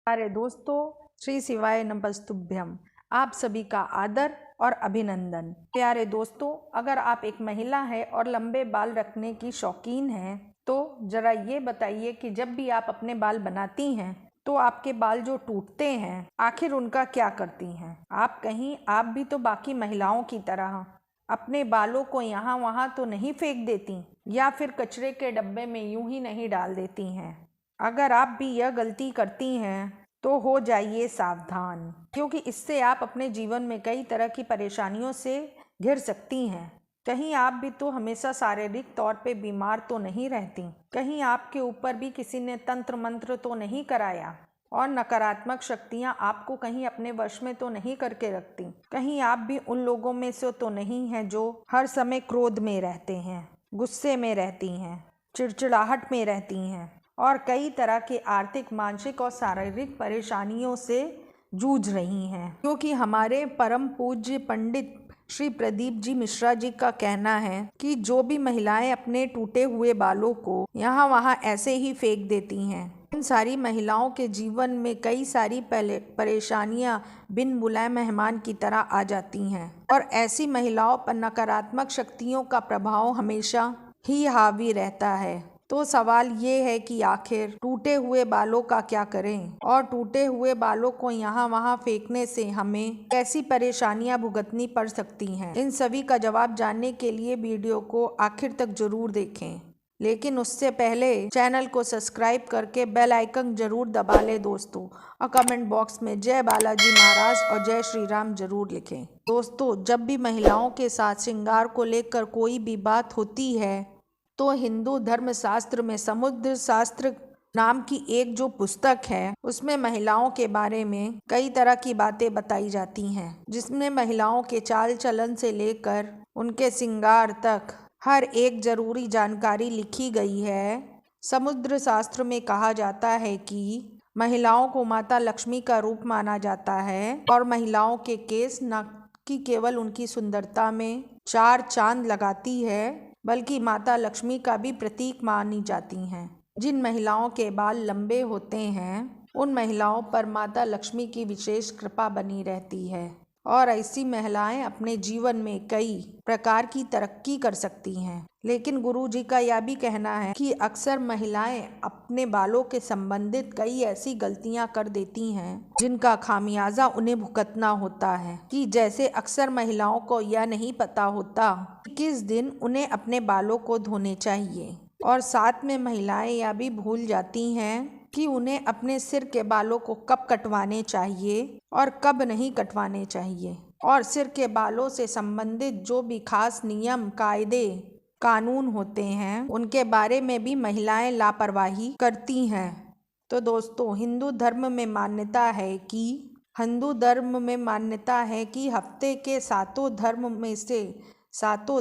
प्यारे दोस्तों, श्री शिवाय नमस्तुभ्यम। आप सभी का आदर और अभिनंदन। प्यारे दोस्तों, अगर आप एक महिला है और लंबे बाल रखने की शौकीन हैं तो जरा ये बताइए कि जब भी आप अपने बाल बनाती हैं तो आपके बाल जो टूटते हैं आखिर उनका क्या करती हैं? आप भी तो बाकी महिलाओं की तरह अपने बालों को यहाँ वहाँ तो नहीं फेंक देती या फिर कचरे के डब्बे में यूं ही नहीं डाल देती हैं। अगर आप भी यह गलती करती हैं तो हो जाइए सावधान, क्योंकि इससे आप अपने जीवन में कई तरह की परेशानियों से घिर सकती हैं। कहीं आप भी तो हमेशा शारीरिक तौर पे बीमार तो नहीं रहती, कहीं आपके ऊपर भी किसी ने तंत्र मंत्र तो नहीं कराया और नकारात्मक शक्तियां आपको कहीं अपने वश में तो नहीं करके रखती, कहीं आप भी उन लोगों में से तो नहीं हैं जो हर समय क्रोध में रहते हैं, गुस्से में रहती हैं, चिड़चिड़ाहट में रहती हैं और कई तरह के आर्थिक, मानसिक और शारीरिक परेशानियों से जूझ रही हैं। क्योंकि हमारे परम पूज्य पंडित श्री प्रदीप जी मिश्रा जी का कहना है कि जो भी महिलाएं अपने टूटे हुए बालों को यहाँ वहाँ ऐसे ही फेंक देती हैं, इन सारी महिलाओं के जीवन में कई सारी परेशानियां बिन बुलाए मेहमान की तरह आ जाती हैं और ऐसी महिलाओं पर नकारात्मक शक्तियों का प्रभाव हमेशा ही हावी रहता है। तो सवाल ये है कि आखिर टूटे हुए बालों का क्या करें और टूटे हुए बालों को यहाँ वहाँ फेंकने से हमें कैसी परेशानियाँ भुगतनी पड़ सकती हैं। इन सभी का जवाब जानने के लिए वीडियो को आखिर तक जरूर देखें, लेकिन उससे पहले चैनल को सब्सक्राइब करके बेल आइकन जरूर दबा लें दोस्तों, और कमेंट बॉक्स में जय बालाजी महाराज और जय श्री राम जरूर लिखें। दोस्तों, जब भी महिलाओं के साथ श्रृंगार को लेकर कोई भी बात होती है तो हिंदू धर्म शास्त्र में समुद्र शास्त्र नाम की एक जो पुस्तक है उसमें महिलाओं के बारे में कई तरह की बातें बताई जाती हैं, जिसमें महिलाओं के चाल चलन से लेकर उनके श्रृंगार तक हर एक जरूरी जानकारी लिखी गई है। समुद्र शास्त्र में कहा जाता है कि महिलाओं को माता लक्ष्मी का रूप माना जाता है और महिलाओं के केस न कि केवल उनकी सुंदरता में चार चांद लगाती है बल्कि माता लक्ष्मी का भी प्रतीक मानी जाती हैं। जिन महिलाओं के बाल लंबे होते हैं उन महिलाओं पर माता लक्ष्मी की विशेष कृपा बनी रहती है और ऐसी महिलाएं अपने जीवन में कई प्रकार की तरक्की कर सकती हैं। लेकिन गुरु जी का यह भी कहना है कि अक्सर महिलाएं अपने बालों के संबंधित कई ऐसी गलतियां कर देती हैं जिनका खामियाजा उन्हें भुगतना होता है। कि जैसे अक्सर महिलाओं को यह नहीं पता होता कि किस दिन उन्हें अपने बालों को धोने चाहिए, और साथ में महिलाएं यह भी भूल जाती हैं कि उन्हें अपने सिर के बालों को कब कटवाने चाहिए और कब नहीं कटवाने चाहिए, और सिर के बालों से संबंधित जो भी खास नियम, कायदे, कानून होते हैं उनके बारे में भी महिलाएं लापरवाही करती हैं। तो दोस्तों, हिंदू धर्म में मान्यता है कि हफ्ते के सातों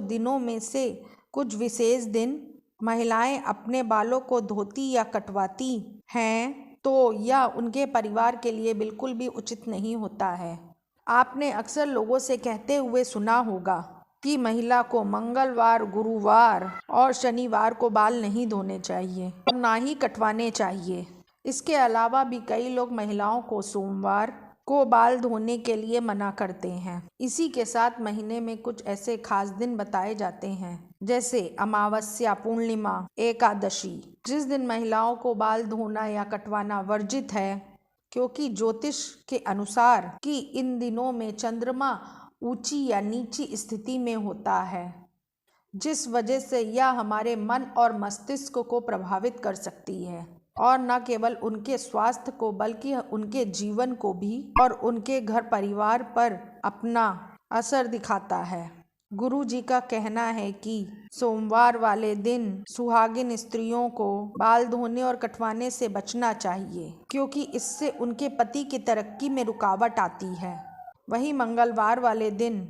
दिनों में से कुछ विशेष दिन महिलाएं अपने बालों को धोती या कटवाती हैं तो यह उनके परिवार के लिए बिल्कुल भी उचित नहीं होता है। आपने अक्सर लोगों से कहते हुए सुना होगा कि महिला को मंगलवार, गुरुवार और शनिवार को बाल नहीं धोने चाहिए और ना ही कटवाने चाहिए। इसके अलावा भी कई लोग महिलाओं को सोमवार को बाल धोने के लिए मना करते हैं। इसी के साथ महीने में कुछ ऐसे खास दिन बताए जाते हैं जैसे अमावस्या, पूर्णिमा, एकादशी, जिस दिन महिलाओं को बाल धोना या कटवाना वर्जित है, क्योंकि ज्योतिष के अनुसार कि इन दिनों में चंद्रमा ऊंची या नीची स्थिति में होता है, जिस वजह से यह हमारे मन और मस्तिष्क को प्रभावित कर सकती है और न केवल उनके स्वास्थ्य को बल्कि उनके जीवन को भी और उनके घर परिवार पर अपना असर दिखाता है। गुरु जी का कहना है कि सोमवार वाले दिन सुहागिन स्त्रियों को बाल धोने और कटवाने से बचना चाहिए, क्योंकि इससे उनके पति की तरक्की में रुकावट आती है। वहीं मंगलवार वाले दिन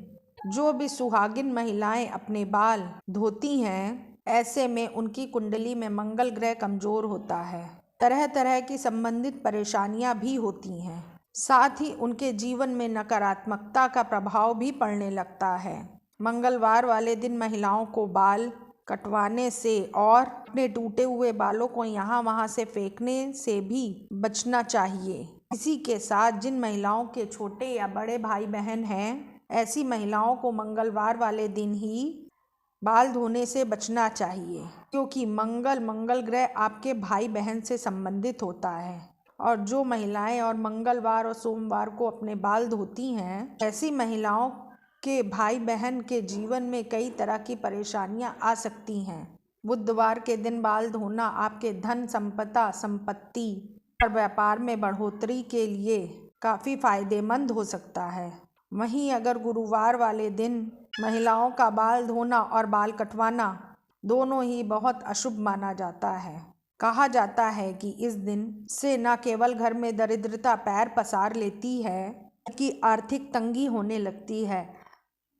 जो भी सुहागिन महिलाएं अपने बाल धोती हैं, ऐसे में उनकी कुंडली में मंगल ग्रह कमजोर होता है, तरह तरह की संबंधित परेशानियां भी होती हैं, साथ ही उनके जीवन में नकारात्मकता का प्रभाव भी पड़ने लगता है। मंगलवार वाले दिन महिलाओं को बाल कटवाने से और अपने टूटे हुए बालों को यहाँ वहाँ से फेंकने से भी बचना चाहिए। इसी के साथ जिन महिलाओं के छोटे या बड़े भाई बहन हैं, ऐसी महिलाओं को मंगलवार वाले दिन ही बाल धोने से बचना चाहिए, क्योंकि मंगल ग्रह आपके भाई बहन से संबंधित होता है। और जो महिलाएं और मंगलवार और सोमवार को अपने बाल धोती हैं, ऐसी महिलाओं के भाई बहन के जीवन में कई तरह की परेशानियां आ सकती हैं। बुधवार के दिन बाल धोना आपके धन संपत्ति और व्यापार में बढ़ोतरी के लिए काफ़ी फायदेमंद हो सकता है। वहीं अगर गुरुवार वाले दिन महिलाओं का बाल धोना और बाल कटवाना दोनों ही बहुत अशुभ माना जाता है। कहा जाता है कि इस दिन से न केवल घर में दरिद्रता पैर पसार लेती है, बल्कि आर्थिक तंगी होने लगती है,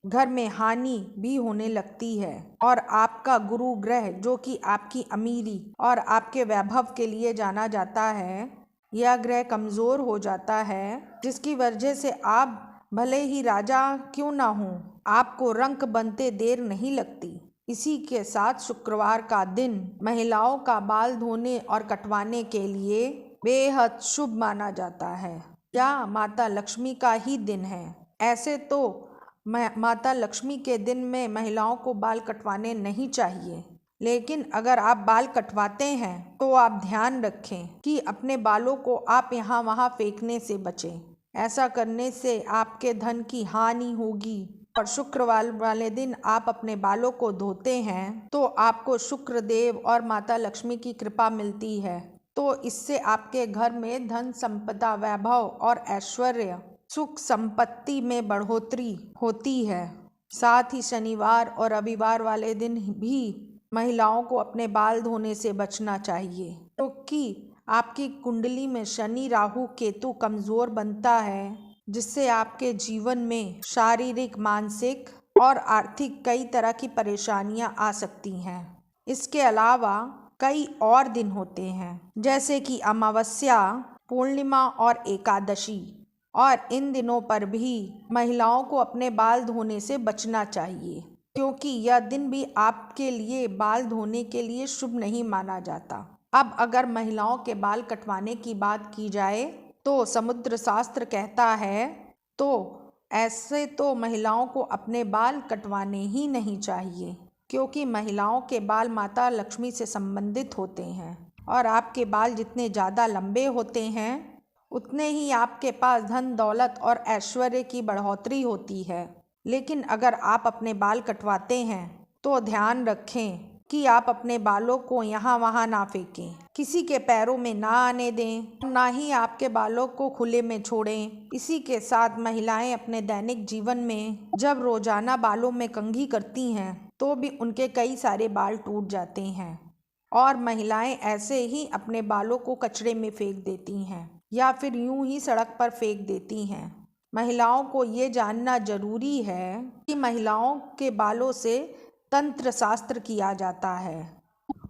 घर में हानि भी होने लगती है और आपका गुरु ग्रह, जो कि आपकी अमीरी और आपके वैभव के लिए जाना जाता है, यह ग्रह कमज़ोर हो जाता है, जिसकी वजह से आप भले ही राजा क्यों ना हों, आपको रंक बनते देर नहीं लगती। इसी के साथ शुक्रवार का दिन महिलाओं का बाल धोने और कटवाने के लिए बेहद शुभ माना जाता है। यह माता लक्ष्मी का ही दिन है। ऐसे तो माता लक्ष्मी के दिन में महिलाओं को बाल कटवाने नहीं चाहिए, लेकिन अगर आप बाल कटवाते हैं तो आप ध्यान रखें कि अपने बालों को आप यहाँ वहाँ फेंकने से बचें। ऐसा करने से आपके धन की हानि होगी। और शुक्रवार वाले दिन आप अपने बालों को धोते हैं तो आपको शुक्र देव और माता लक्ष्मी की कृपा मिलती है। तो इससे आपके घर में धन संपदा, वैभव और ऐश्वर्य, सुख संपत्ति में बढ़ोतरी होती है। साथ ही शनिवार और रविवार वाले दिन भी महिलाओं को अपने बाल धोने से बचना चाहिए, क्योंकि आपकी कुंडली में शनि, राहु, केतु कमज़ोर बनता है, जिससे आपके जीवन में शारीरिक, मानसिक और आर्थिक कई तरह की परेशानियां आ सकती हैं। इसके अलावा कई और दिन होते हैं, जैसे कि अमावस्या, पूर्णिमा और एकादशी, और इन दिनों पर भी महिलाओं को अपने बाल धोने से बचना चाहिए, क्योंकि यह दिन भी आपके लिए बाल धोने के लिए शुभ नहीं माना जाता। अब अगर महिलाओं के बाल कटवाने की बात की जाए तो समुद्र शास्त्र कहता है तो ऐसे तो महिलाओं को अपने बाल कटवाने ही नहीं चाहिए, क्योंकि महिलाओं के बाल माता लक्ष्मी से संबंधित होते हैं और आपके बाल जितने ज़्यादा लंबे होते हैं उतने ही आपके पास धन, दौलत और ऐश्वर्य की बढ़ोतरी होती है। लेकिन अगर आप अपने बाल कटवाते हैं तो ध्यान रखें कि आप अपने बालों को यहाँ वहाँ ना फेंकें, किसी के पैरों में ना आने दें, ना ही आपके बालों को खुले में छोड़ें। इसी के साथ महिलाएं अपने दैनिक जीवन में जब रोजाना बालों में कंघी करती हैं तो भी उनके कई सारे बाल टूट जाते हैं और महिलाएं ऐसे ही अपने बालों को कचरे में फेंक देती हैं या फिर यूं ही सड़क पर फेंक देती हैं। महिलाओं को ये जानना जरूरी है कि महिलाओं के बालों से तंत्र शास्त्र किया जाता है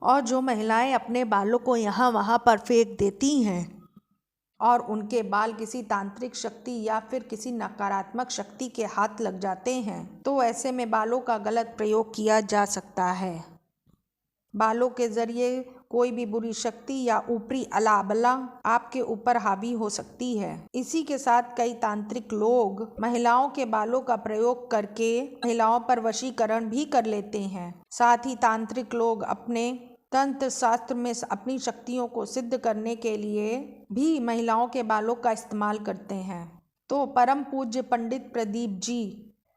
और जो महिलाएं अपने बालों को यहाँ वहाँ पर फेंक देती हैं और उनके बाल किसी तांत्रिक शक्ति या फिर किसी नकारात्मक शक्ति के हाथ लग जाते हैं तो ऐसे में बालों का गलत प्रयोग किया जा सकता है। बालों के जरिए कोई भी बुरी शक्ति या ऊपरी अलाबला आपके ऊपर हावी हो सकती है। इसी के साथ कई तांत्रिक लोग महिलाओं के बालों का प्रयोग करके महिलाओं पर वशीकरण भी कर लेते हैं। साथ ही तांत्रिक लोग अपने तंत्र शास्त्र में अपनी शक्तियों को सिद्ध करने के लिए भी महिलाओं के बालों का इस्तेमाल करते हैं। तो परम पूज्य पंडित प्रदीप जी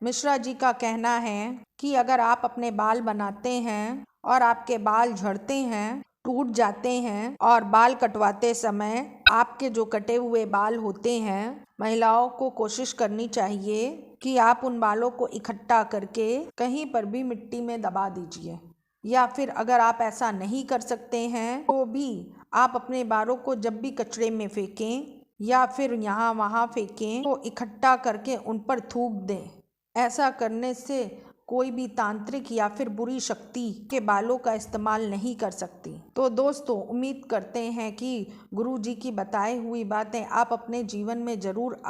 मिश्रा जी का कहना है कि अगर आप अपने बाल बनाते हैं और आपके बाल झड़ते हैं, टूट जाते हैं और बाल कटवाते समय आपके जो कटे हुए बाल होते हैं, महिलाओं को कोशिश करनी चाहिए कि आप उन बालों को इकट्ठा करके कहीं पर भी मिट्टी में दबा दीजिए, या फिर अगर आप ऐसा नहीं कर सकते हैं तो भी आप अपने बालों को जब भी कचरे में फेंकें या फिर यहाँ वहाँ फेंकें तो इकट्ठा करके उन पर थूक दें। ऐसा करने से कोई भी तांत्रिक या फिर बुरी शक्ति के बालों का इस्तेमाल नहीं कर सकती। तो दोस्तों, उम्मीद करते हैं कि गुरु जी की बताई हुई बातें आप अपने जीवन में ज़रूर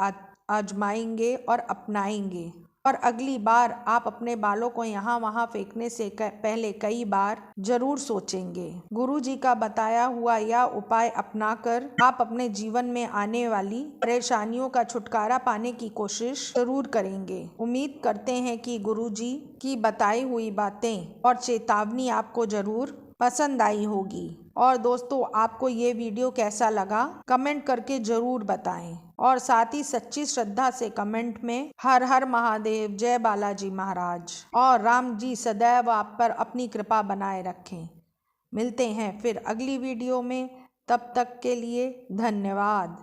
आजमाएंगे और अपनाएंगे। और अगली बार आप अपने बालों को यहाँ वहाँ फेंकने से पहले कई बार जरूर सोचेंगे। गुरुजी का बताया हुआ यह उपाय अपनाकर आप अपने जीवन में आने वाली परेशानियों का छुटकारा पाने की कोशिश जरूर करेंगे। उम्मीद करते हैं कि गुरुजी की बताई हुई बातें और चेतावनी आपको जरूर पसंद आई होगी। और दोस्तों, आपको ये वीडियो कैसा लगा कमेंट करके जरूर बताएं और साथ ही सच्ची श्रद्धा से कमेंट में हर हर महादेव, जय बालाजी महाराज और राम जी सदैव आप पर अपनी कृपा बनाए रखें। मिलते हैं फिर अगली वीडियो में, तब तक के लिए धन्यवाद।